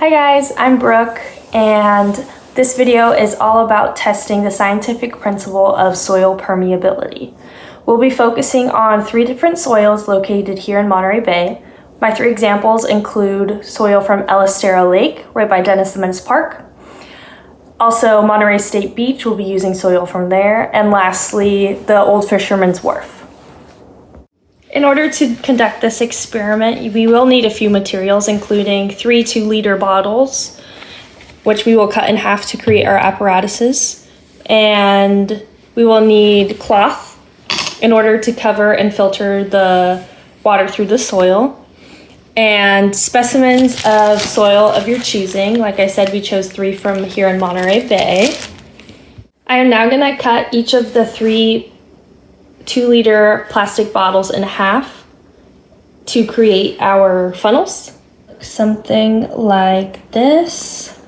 Hi guys, I'm Brooke, and this video is all about testing the scientific principle of soil permeability. We'll be focusing on 3 different soils located here in Monterey Bay. My 3 examples include soil from El Estero Lake, right by Dennis the Menace Park. Also, Monterey State Beach, we'll be using soil from there. And lastly, the Old Fisherman's Wharf. In order to conduct this experiment, we will need a few materials, including 3 2-liter bottles, which we will cut in half to create our apparatuses. And we will need cloth in order to cover and filter the water through the soil. And specimens of soil of your choosing. Like I said, we chose 3 from here in Monterey Bay. I am now going to cut each of the 3 2-liter plastic bottles in half to create our funnels. Something like this.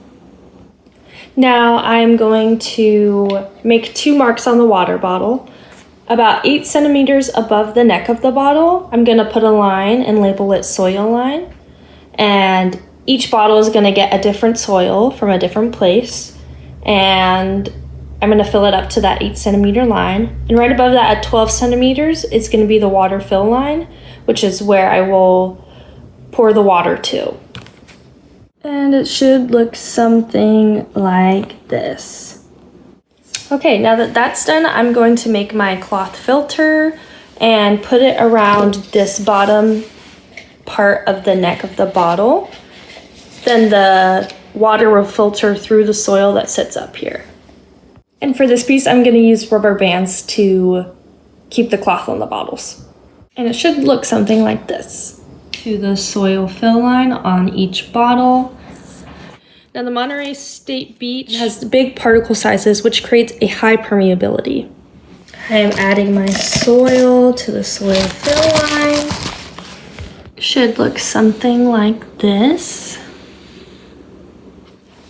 Now I'm going to make 2 marks on the water bottle. About 8 centimeters above the neck of the bottle, I'm going to put a line and label it soil line. And each bottle is going to get a different soil from a different place. And I'm going to fill it up to that 8 centimeter line. And right above that at 12 centimeters, it's going to be the water fill line, which is where I will pour the water to. And it should look something like this. Okay, now that that's done, I'm going to make my cloth filter and put it around this bottom part of the neck of the bottle. Then the water will filter through the soil that sits up here. And for this piece, I'm going to use rubber bands to keep the cloth on the bottles. And it should look something like this. To the soil fill line on each bottle. Now the Monterey State Beach has big particle sizes, which creates a high permeability. I am adding my soil to the soil fill line. Should look something like this.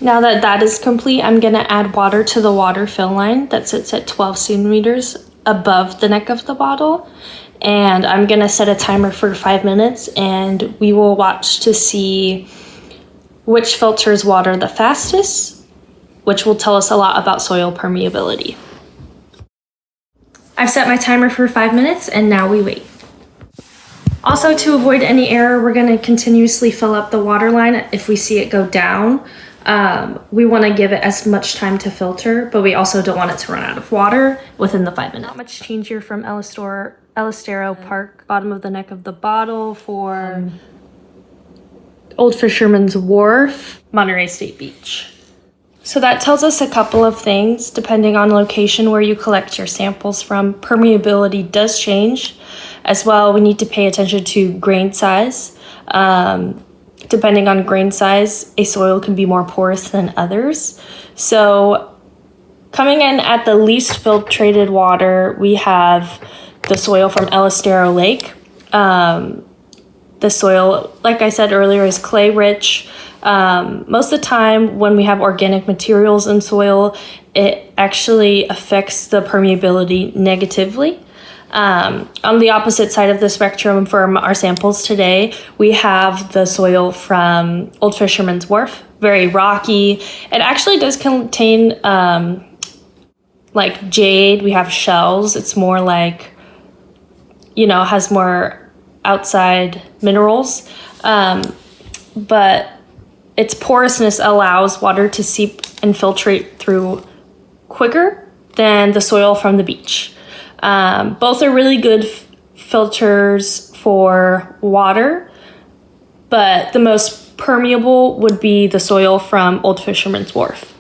Now that that is complete, I'm going to add water to the water fill line that sits at 12 centimeters above the neck of the bottle. And I'm going to set a timer for 5 minutes, and we will watch to see which filters water the fastest, which will tell us a lot about soil permeability. I've set my timer for 5 minutes, and now we wait. Also, to avoid any error, we're going to continuously fill up the water line if we see it go down. We want to give it as much time to filter, but we also don't want it to run out of water within the 5 minutes. Not much change here from El Estero Park, bottom of the neck of the bottle for Old Fisherman's Wharf, Monterey State Beach. So that tells us a couple of things depending on location where you collect your samples from. Permeability does change. As well, we need to pay attention to grain size. Depending on grain size, a soil can be more porous than others. So coming in at the least filtrated water, we have the soil from El Estero Lake. The soil, like I said earlier, is clay rich. Most of the time when we have organic materials in soil, it actually affects the permeability negatively. On the opposite side of the spectrum from our samples today, we have the soil from Old Fisherman's Wharf, very rocky. It actually does contain like jade. We have shells. It's more like, has more outside minerals. But its porousness allows water to seep and filtrate through quicker than the soil from the beach. Both are really good filters for water, but the most permeable would be the soil from Old Fisherman's Wharf.